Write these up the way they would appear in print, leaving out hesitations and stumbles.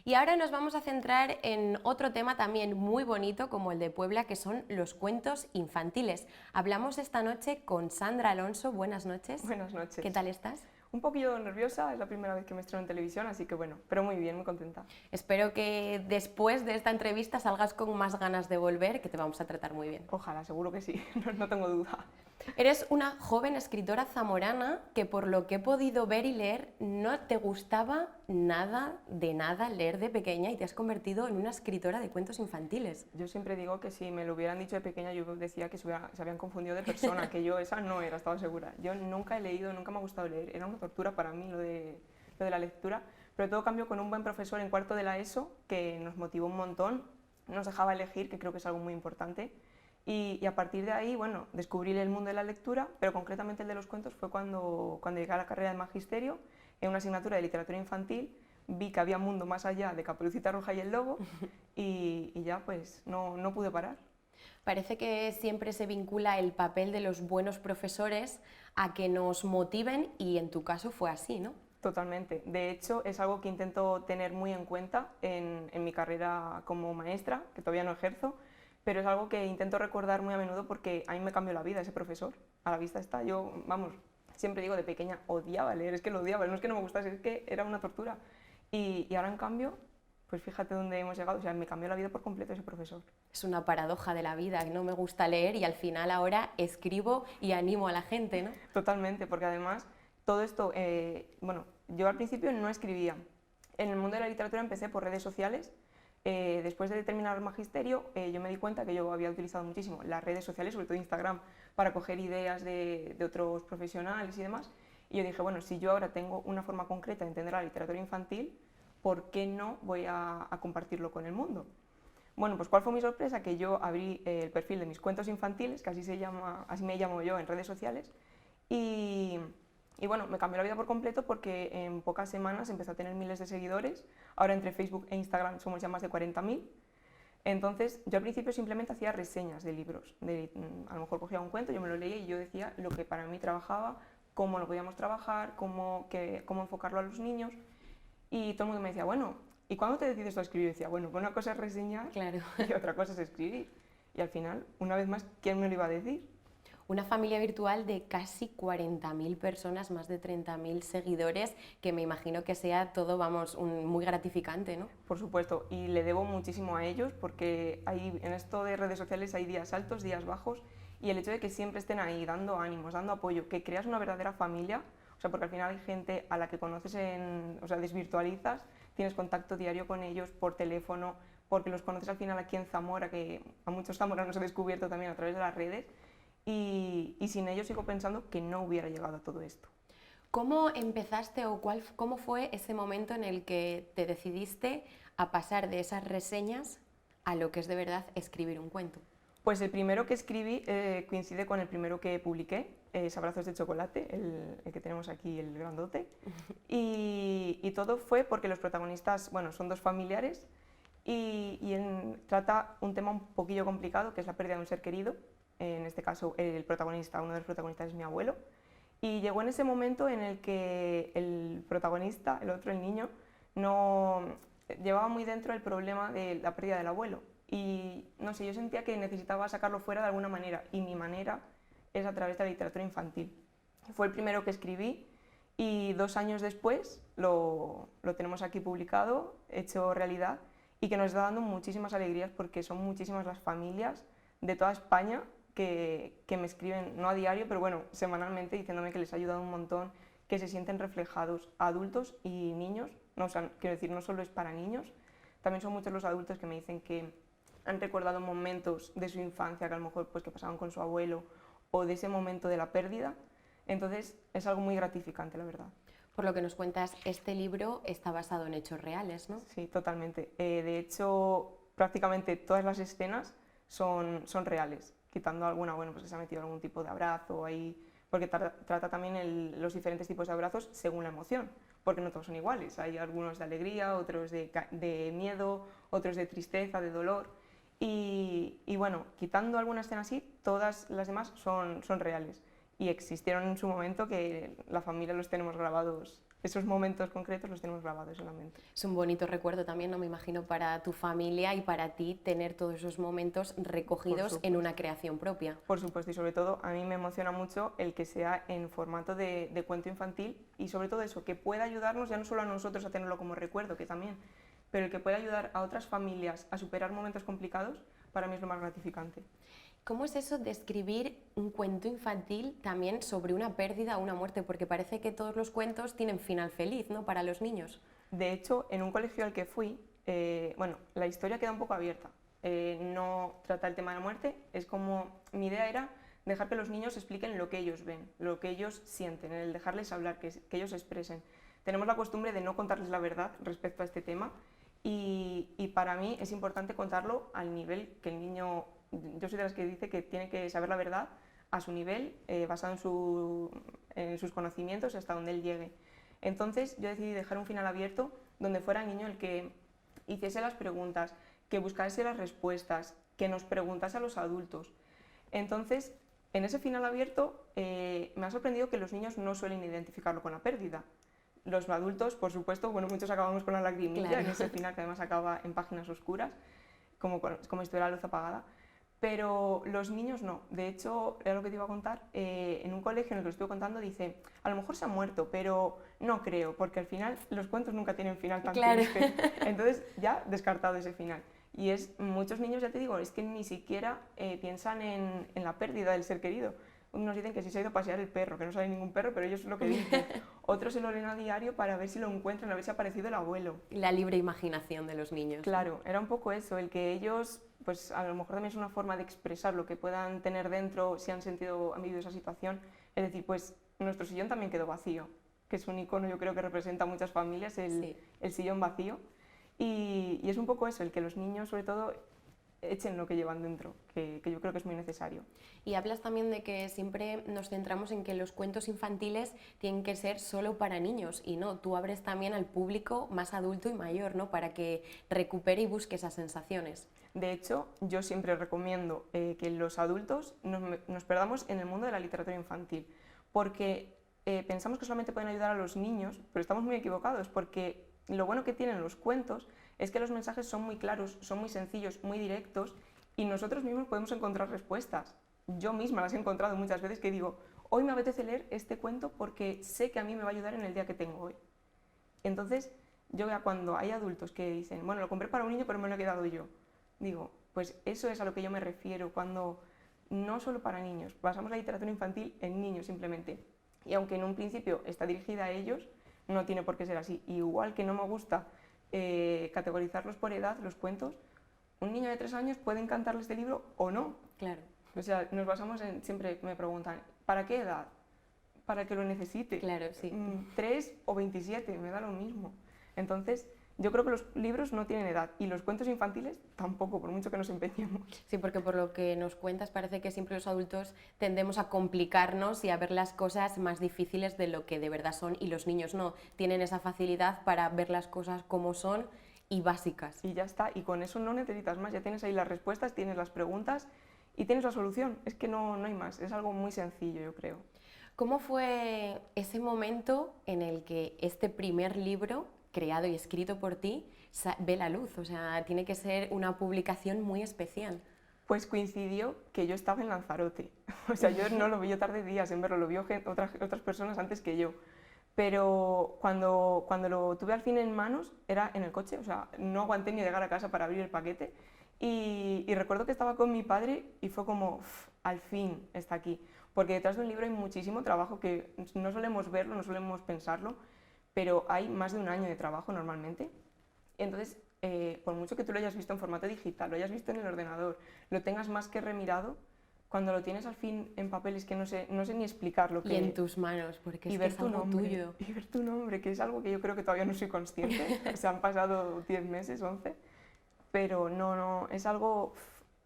Y ahora nos vamos a centrar en otro tema también muy bonito como el de Puebla, que son los cuentos infantiles. Hablamos esta noche con Sandra Alonso. Buenas noches. Buenas noches. ¿Qué tal estás? Un poquillo nerviosa, es la primera vez que me estreno en televisión, así que bueno, pero muy bien, muy contenta. Espero que después de esta entrevista salgas con más ganas de volver, que te vamos a tratar muy bien. Ojalá, seguro que sí, no tengo duda. Eres una joven escritora zamorana que, por lo que he podido ver y leer, no te gustaba nada de nada leer de pequeña y te has convertido en una escritora de cuentos infantiles. Yo siempre digo que si me lo hubieran dicho de pequeña, yo decía que se habían confundido de persona, que yo esa no era, estaba segura. Yo nunca he leído, nunca me ha gustado leer, era una tortura para mí lo de la lectura, pero todo cambió con un buen profesor en cuarto de la ESO que nos motivó un montón, nos dejaba elegir, que creo que es algo muy importante. Y a partir de ahí, bueno, descubrí el mundo de la lectura, pero concretamente el de los cuentos fue cuando llegué a la carrera de magisterio, en una asignatura de literatura infantil, vi que había mundo más allá de Caperucita Roja y el Lobo y ya pues no pude parar. Parece que siempre se vincula el papel de los buenos profesores a que nos motiven y en tu caso fue así, ¿no? Totalmente. De hecho, es algo que intento tener muy en cuenta en mi carrera como maestra, que todavía no ejerzo, pero es algo que intento recordar muy a menudo porque a mí me cambió la vida ese profesor. A la vista está, yo, vamos, siempre digo de pequeña, odiaba leer, es que lo odiaba, no es que no me gustase, es que era una tortura. Y ahora en cambio, pues fíjate dónde hemos llegado, o sea, me cambió la vida por completo ese profesor. Es una paradoja de la vida, que no me gusta leer y al final ahora escribo y animo a la gente, ¿no? Totalmente, porque además todo esto, bueno, yo al principio no escribía. En el mundo de la literatura empecé por redes sociales. Después de terminar el magisterio, yo me di cuenta que yo había utilizado muchísimo las redes sociales, sobre todo Instagram, para coger ideas de otros profesionales y demás. Y yo dije, bueno, si yo ahora tengo una forma concreta de entender la literatura infantil, ¿por qué no voy a compartirlo con el mundo? Bueno, pues ¿cuál fue mi sorpresa? Que yo abrí el perfil de mis cuentos infantiles, que así me llamo yo en redes sociales, y, y bueno, me cambió la vida por completo porque en pocas semanas empecé a tener miles de seguidores. Ahora entre Facebook e Instagram somos ya más de 40.000. Entonces yo al principio simplemente hacía reseñas de libros. A lo mejor cogía un cuento, yo me lo leía y yo decía lo que para mí trabajaba, cómo lo podíamos trabajar, cómo enfocarlo a los niños. Y todo el mundo me decía, bueno, ¿y cuándo te decides a escribir? Y decía, bueno, pues una cosa es reseñar Claro. y otra cosa es escribir. Y al final, una vez más, ¿quién me lo iba a decir? Una familia virtual de casi 40.000 personas, más de 30.000 seguidores, que me imagino que sea todo, vamos, muy gratificante, ¿no? Por supuesto, y le debo muchísimo a ellos porque en esto de redes sociales hay días altos, días bajos, y el hecho de que siempre estén ahí dando ánimos, dando apoyo, que creas una verdadera familia, o sea, porque al final hay gente a la que conoces, o sea, desvirtualizas, tienes contacto diario con ellos por teléfono, porque los conoces al final aquí en Zamora, que a muchos zamoranos he descubierto también a través de las redes, y sin ellos sigo pensando que no hubiera llegado a todo esto. ¿Cómo empezaste o cómo fue ese momento en el que te decidiste a pasar de esas reseñas a lo que es de verdad escribir un cuento? Pues el primero que escribí coincide con el primero que publiqué, es Abrazos de Chocolate, el que tenemos aquí, el grandote. Y todo fue porque los protagonistas, bueno, son dos familiares y trata un tema un poquillo complicado, que es la pérdida de un ser querido. En este caso, uno de los protagonistas es mi abuelo. Y llegó en ese momento en el que el protagonista, el otro, el niño, no llevaba muy dentro el problema de la pérdida del abuelo. Y no sé, yo sentía que necesitaba sacarlo fuera de alguna manera, y mi manera es a través de la literatura infantil. Fue el primero que escribí y 2 años después lo tenemos aquí publicado, hecho realidad, y que nos está dando muchísimas alegrías porque son muchísimas las familias de toda España que me escriben, no a diario, pero bueno, semanalmente, diciéndome que les ha ayudado un montón, que se sienten reflejados, adultos y niños, no, o sea, quiero decir, no solo es para niños, también son muchos los adultos que me dicen que han recordado momentos de su infancia que a lo mejor pues, que pasaban con su abuelo o de ese momento de la pérdida, entonces es algo muy gratificante, la verdad. Por lo que nos cuentas, este libro está basado en hechos reales, ¿no? Sí, totalmente. De hecho, prácticamente todas las escenas son reales, quitando alguna, bueno, pues que se ha metido algún tipo de abrazo ahí, porque trata también los diferentes tipos de abrazos según la emoción, porque no todos son iguales. Hay algunos de alegría, otros de miedo, otros de tristeza, de dolor. Y bueno, quitando alguna escena así, todas las demás son reales. Y existieron en su momento que la familia los tenemos grabados esos momentos concretos los tenemos grabados en la mente. Es un bonito recuerdo también, no me imagino, para tu familia y para ti tener todos esos momentos recogidos en una creación propia. Por supuesto, y sobre todo a mí me emociona mucho el que sea en formato de cuento infantil y sobre todo eso, que pueda ayudarnos ya no solo a nosotros a tenerlo como recuerdo, que también, pero el que pueda ayudar a otras familias a superar momentos complicados, para mí es lo más gratificante. ¿Cómo es eso de escribir un cuento infantil también sobre una pérdida o una muerte? Porque parece que todos los cuentos tienen final feliz, ¿no?, para los niños. De hecho, en un colegio al que fui, bueno, la historia queda un poco abierta. No trata el tema de la muerte, es como, mi idea era dejar que los niños expliquen lo que ellos ven, lo que ellos sienten, el dejarles hablar, que ellos expresen. Tenemos la costumbre de no contarles la verdad respecto a este tema y para mí es importante contarlo al nivel que el niño, yo soy de las que dice que tiene que saber la verdad a su nivel, basado en sus conocimientos hasta donde él llegue. Entonces yo decidí dejar un final abierto donde fuera el niño el que hiciese las preguntas, que buscase las respuestas, que nos preguntase a los adultos. Entonces, en ese final abierto me ha sorprendido que los niños no suelen identificarlo con la pérdida. Los adultos, por supuesto, bueno, muchos acabamos con la lagrimilla, claro, en ese final que además acaba en páginas oscuras, como si estuviera la luz apagada. Pero los niños no. De hecho, era lo que te iba a contar, en un colegio en el que lo estuve contando dice, a lo mejor se ha muerto, pero no creo, porque al final los cuentos nunca tienen final tan triste. Entonces ya descartado ese final. Y muchos niños, ya te digo, es que ni siquiera piensan en la pérdida del ser querido. Unos dicen que sí se ha ido a pasear el perro, que no sale ningún perro, pero ellos es lo que dicen. Otros se lo leen a diario para ver si lo encuentran, a ver si ha aparecido el abuelo. La libre imaginación de los niños. Claro, era un poco eso, el que ellos, pues a lo mejor también es una forma de expresar lo que puedan tener dentro si han vivido esa situación. Es decir, pues nuestro sillón también quedó vacío, que es un icono, yo creo que representa a muchas familias, el sillón vacío. Y es un poco eso, el que los niños sobre todo echen lo que llevan dentro, que yo creo que es muy necesario. Y hablas también de que siempre nos centramos en que los cuentos infantiles tienen que ser solo para niños, y no, tú abres también al público más adulto y mayor, ¿no?, para que recupere y busque esas sensaciones. De hecho, yo siempre recomiendo que los adultos nos perdamos en el mundo de la literatura infantil, porque pensamos que solamente pueden ayudar a los niños, pero estamos muy equivocados, porque lo bueno que tienen los cuentos es que los mensajes son muy claros, son muy sencillos, muy directos, y nosotros mismos podemos encontrar respuestas. Yo misma las he encontrado muchas veces, que digo, hoy me apetece leer este cuento porque sé que a mí me va a ayudar en el día que tengo hoy. Entonces, yo veo cuando hay adultos que dicen, bueno, lo compré para un niño pero me lo he quedado yo, digo, pues eso es a lo que yo me refiero cuando no solo para niños, basamos la literatura infantil en niños simplemente. Y aunque en un principio está dirigida a ellos, no tiene por qué ser así. Igual que no me gusta categorizarlos por edad, los cuentos, un niño de 3 años puede encantarle este libro o no. Claro. O sea, nos basamos en, siempre me preguntan, ¿para qué edad? Para que lo necesite. Claro, sí. 3 o 27, me da lo mismo. Entonces, yo creo que los libros no tienen edad y los cuentos infantiles tampoco, por mucho que nos empeñemos. Sí, porque por lo que nos cuentas parece que siempre los adultos tendemos a complicarnos y a ver las cosas más difíciles de lo que de verdad son, y los niños no, tienen esa facilidad para ver las cosas como son y básicas. Y ya está, y con eso no necesitas más, ya tienes ahí las respuestas, tienes las preguntas y tienes la solución. Es que no hay más, es algo muy sencillo, yo creo. ¿Cómo fue ese momento en el que este primer libro, creado y escrito por ti, ve la luz? O sea, tiene que ser una publicación muy especial. Pues coincidió que yo estaba en Lanzarote. O sea, yo no lo vi, yo tardé días en verlo, lo vio otras personas antes que yo. Pero cuando lo tuve al fin en manos, era en el coche, o sea, no aguanté ni llegar a casa para abrir el paquete. Y recuerdo que estaba con mi padre y fue como, al fin está aquí. Porque detrás de un libro hay muchísimo trabajo que no solemos verlo, no solemos pensarlo, pero hay más de un año de trabajo normalmente. Entonces, por mucho que tú lo hayas visto en formato digital, lo hayas visto en el ordenador, lo tengas más que remirado, cuando lo tienes al fin en papel es que no sé ni explicar lo que... Y en tus manos, porque es que es algo tuyo. Y ver tu nombre, que es algo que yo creo que todavía no soy consciente. Se han pasado 10 meses, 11, pero no, es algo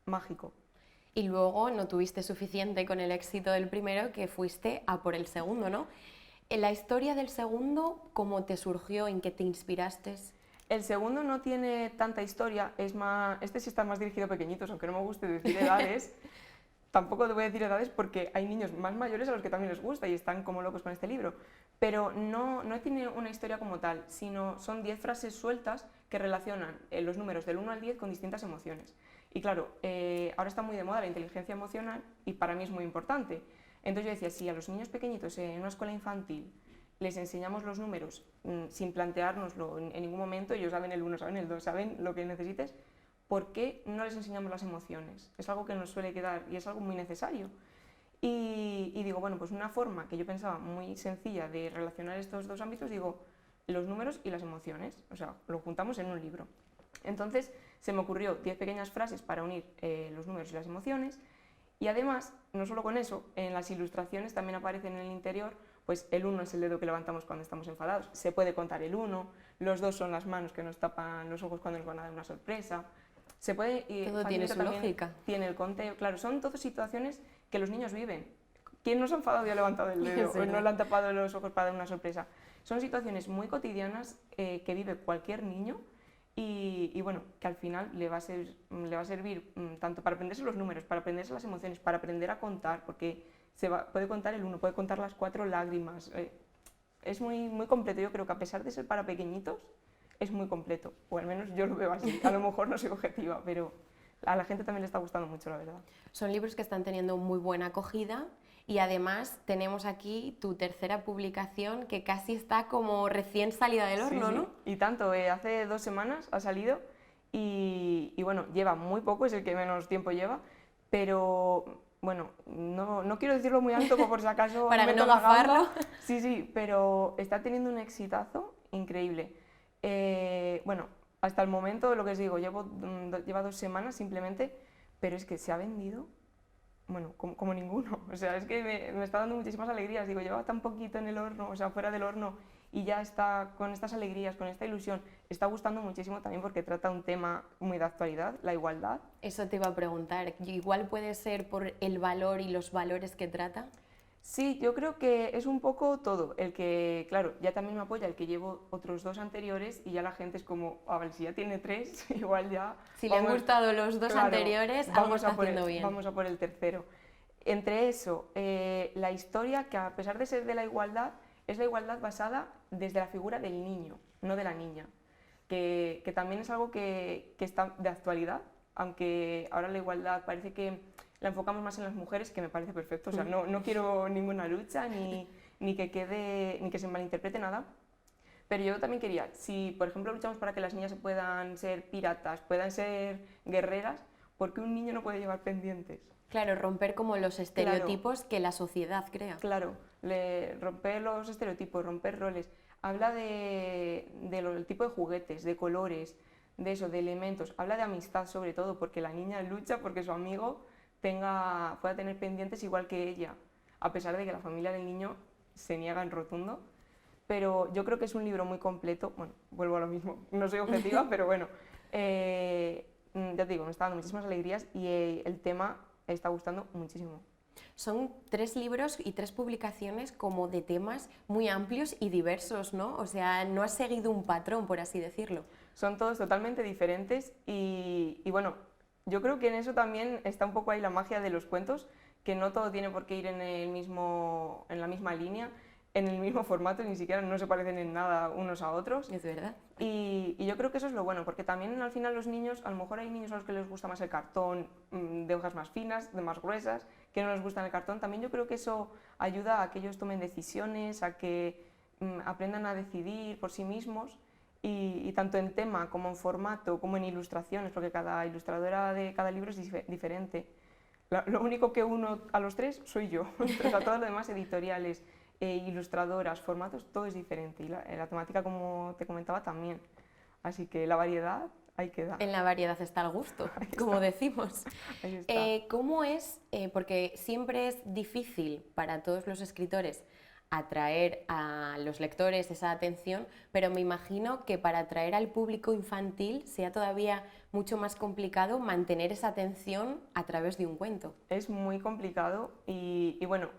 mágico. Y luego no tuviste suficiente con el éxito del primero, que fuiste a por el segundo, ¿no? En la historia del segundo, ¿cómo te surgió? ¿En qué te inspiraste? El segundo no tiene tanta historia, es más, este sí está más dirigido a pequeñitos, aunque no me guste decir edades. Tampoco te voy a decir edades porque hay niños más mayores a los que también les gusta y están como locos con este libro. pero no tiene una historia como tal, sino son 10 frases sueltas que relacionan los números del 1 al 10 con distintas emociones. Y claro, ahora está muy de moda la inteligencia emocional y para mí es muy importante. Entonces yo decía, si a los niños pequeñitos en una escuela infantil les enseñamos los números sin planteárnoslo en ningún momento, ellos saben el 1, saben el 2, saben lo que necesites, ¿por qué no les enseñamos las emociones? Es algo que nos suele quedar y es algo muy necesario. Y digo, bueno, pues una forma que yo pensaba muy sencilla de relacionar estos dos ámbitos, digo, los números y las emociones, o sea, lo juntamos en un libro. Entonces se me ocurrió 10 pequeñas frases para unir los números y las emociones, y además, no solo con eso, en las ilustraciones también aparecen en el interior, pues el 1 es el dedo que levantamos cuando estamos enfadados, se puede contar el 1, los 2 son las manos que nos tapan los ojos cuando nos van a dar una sorpresa, se puede... Todo tiene su lógica. Tiene el conteo, claro, son todas situaciones que los niños viven. ¿Quién no se ha enfadado y ha levantado el dedo o no le han tapado los ojos para dar una sorpresa? Son situaciones muy cotidianas que vive cualquier niño y bueno, que al final le va a servir tanto para aprenderse los números, para aprenderse las emociones, para aprender a contar, porque puede contar el 1, puede contar las 4 lágrimas. Es muy completo, yo creo que a pesar de ser para pequeñitos, es muy completo, o al menos yo lo veo así. A lo mejor no soy objetiva, pero a la gente también le está gustando mucho, la verdad. Son libros que están teniendo muy buena acogida y además tenemos aquí tu tercera publicación que casi está como recién salida del horno, sí, sí. ¿no? Y tanto, hace 2 semanas ha salido y bueno, lleva muy poco, es el que menos tiempo lleva, pero bueno, no quiero decirlo muy alto por si acaso para meto no la gamba. gafarlo. Sí, pero está teniendo un exitazo increíble. Bueno, hasta el momento, lo que os digo, lleva 2 semanas simplemente, pero es que se ha vendido, bueno, como ninguno. O sea, es que me está dando muchísimas alegrías. Digo, lleva tan poquito en el horno, o sea, fuera del horno, y ya está con estas alegrías, con esta ilusión. Está gustando muchísimo también porque trata un tema muy de actualidad, la igualdad. Eso te iba a preguntar. Igual puede ser por el valor y los valores que trata. Sí, yo creo que es un poco todo. El que, claro, ya también me apoya el que llevo otros 2 anteriores y ya la gente es como, a ver, si ya tiene 3, igual ya... Si le han gustado los 2 anteriores, algo está haciendo bien. Vamos a por el tercero. Entre eso, la historia, que a pesar de ser de la igualdad, es la igualdad basada desde la figura del niño, no de la niña, que también es algo que está de actualidad, aunque ahora la igualdad parece que la enfocamos más en las mujeres, que me parece perfecto, o sea, no quiero ninguna lucha ni que se malinterprete nada, pero yo también quería, si por ejemplo luchamos para que las niñas puedan ser piratas, puedan ser guerreras, ¿por qué un niño no puede llevar pendientes? Claro, romper como los estereotipos que la sociedad crea. Claro, romper los estereotipos, romper roles. Habla del tipo de juguetes, de colores, de eso, de elementos. Habla de amistad sobre todo, porque la niña lucha porque su amigo pueda tener pendientes igual que ella, a pesar de que la familia del niño se niega en rotundo. Pero yo creo que es un libro muy completo. Bueno, vuelvo a lo mismo, no soy objetiva, pero bueno, ya te digo, me está dando muchísimas alegrías y el tema está gustando muchísimo. Son 3 libros y 3 publicaciones como de temas muy amplios y diversos, ¿no? O sea, no has seguido un patrón, por así decirlo. Son todos totalmente diferentes y bueno, yo creo que en eso también está un poco ahí la magia de los cuentos, que no todo tiene por qué ir en la misma línea, en el mismo formato, ni siquiera no se parecen en nada unos a otros. Es verdad. Y yo creo que eso es lo bueno, porque también al final los niños, a lo mejor hay niños a los que les gusta más el cartón de hojas más finas, de más gruesas, que no les gusta el cartón. También yo creo que eso ayuda a que ellos tomen decisiones, a que aprendan a decidir por sí mismos. Y tanto en tema como en formato como en ilustraciones, porque cada ilustradora de cada libro es diferente. Lo único que uno a los 3 soy yo, entonces a todos los demás editoriales, ilustradoras, formatos, todo es diferente y la temática, como te comentaba, también. Así que la variedad ahí queda. En la variedad está el gusto, como decimos. Ahí está. ¿Cómo es? Porque siempre es difícil para todos los escritores atraer a los lectores esa atención, pero me imagino que para atraer al público infantil sea todavía mucho más complicado mantener esa atención a través de un cuento. Es muy complicado y bueno,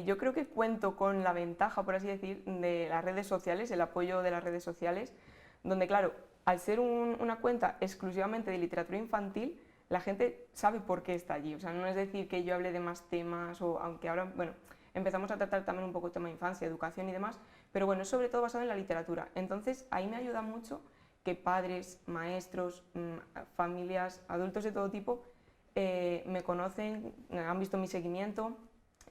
yo creo que cuento con la ventaja, por así decir, de las redes sociales, el apoyo de las redes sociales, donde claro, al ser una cuenta exclusivamente de literatura infantil, la gente sabe por qué está allí. O sea, no es decir que yo hable de más temas, o aunque ahora, bueno, empezamos a tratar también un poco el tema de infancia, educación y demás, pero bueno, es sobre todo basado en la literatura. Entonces, ahí me ayuda mucho que padres, maestros, familias, adultos de todo tipo me conocen, han visto mi seguimiento,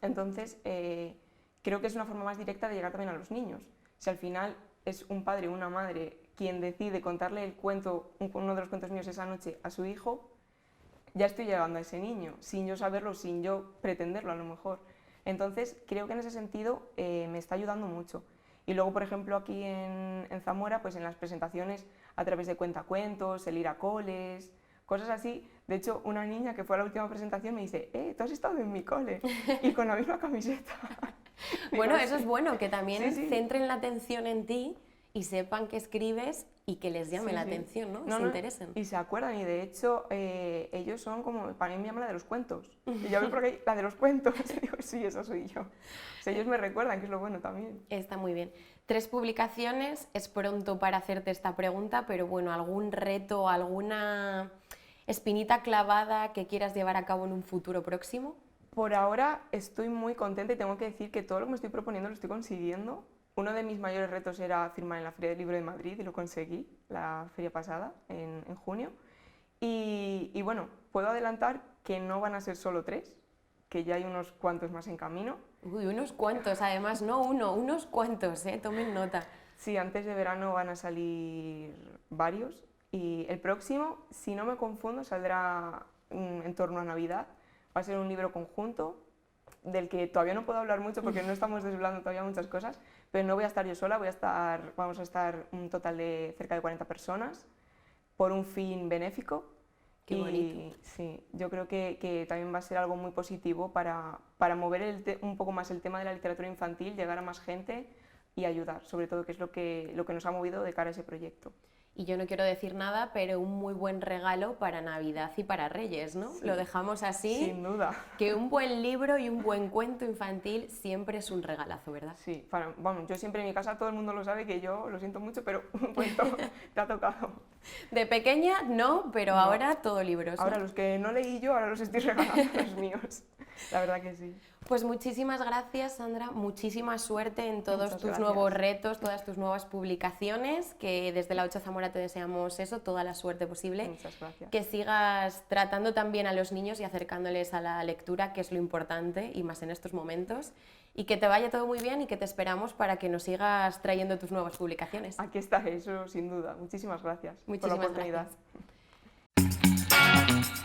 entonces creo que es una forma más directa de llegar también a los niños. Si al final es un padre o una madre quien decide contarle el cuento, uno de los cuentos míos esa noche a su hijo, ya estoy llegando a ese niño, sin yo saberlo, sin yo pretenderlo a lo mejor. Entonces creo que en ese sentido me está ayudando mucho. Y luego, por ejemplo, aquí en Zamora, pues en las presentaciones a través de cuentacuentos, el ir a coles, cosas así. De hecho, una niña que fue a la última presentación me dice, tú has estado en mi cole, y con la misma camiseta. Bueno, Digo, eso es bueno, que también sí. centren la atención en ti y sepan que escribes y que les llame la atención, ¿no? Se interesen. Y se acuerdan, y de hecho ellos son como, para mí me llaman la de los cuentos. Y yo veo por ahí, la de los cuentos, y digo, sí, esa soy yo. O sea, ellos me recuerdan, que es lo bueno también. Está muy bien. 3 publicaciones, es pronto para hacerte esta pregunta, pero bueno, ¿algún reto, alguna espinita clavada que quieras llevar a cabo en un futuro próximo? Por ahora estoy muy contenta y tengo que decir que todo lo que me estoy proponiendo lo estoy consiguiendo. Uno de mis mayores retos era firmar en la Feria del Libro de Madrid y lo conseguí la feria pasada, en junio. Y bueno, puedo adelantar que no van a ser solo 3, que ya hay unos cuantos más en camino. Uy, unos cuantos, además, no uno, unos cuantos, tomen nota. Sí, antes de verano van a salir varios y el próximo, si no me confundo, saldrá en torno a Navidad. Va a ser un libro conjunto del que todavía no puedo hablar mucho porque no estamos desvelando todavía muchas cosas, pero no voy a estar yo sola, vamos a estar un total de cerca de 40 personas por un fin benéfico. Qué bonito. Sí, yo creo que también va a ser algo muy positivo para mover un poco más el tema de la literatura infantil, llegar a más gente y ayudar, sobre todo, que es lo que nos ha movido de cara a ese proyecto. Y yo no quiero decir nada, pero un muy buen regalo para Navidad y para Reyes, ¿no? Sí, lo dejamos así. Sin duda. Que un buen libro y un buen cuento infantil siempre es un regalazo, ¿verdad? Sí, vamos, yo siempre en mi casa todo el mundo lo sabe que yo lo siento mucho, pero un cuento te ha tocado. De pequeña no, pero ahora todo libros, ¿no? Ahora los que no leí yo, ahora los estoy regalando los míos. La verdad que sí. Pues muchísimas gracias, Sandra, muchísima suerte en todos Muchas tus gracias. nuevos retos, todas tus nuevas publicaciones, que desde la 8 Zamora te deseamos eso, toda la suerte posible. Muchas gracias. Que sigas tratando también a los niños y acercándoles a la lectura, que es lo importante, y más en estos momentos, y que te vaya todo muy bien y que te esperamos para que nos sigas trayendo tus nuevas publicaciones. Aquí está, eso sin duda. Muchísimas gracias por la Muchísimas oportunidad. gracias.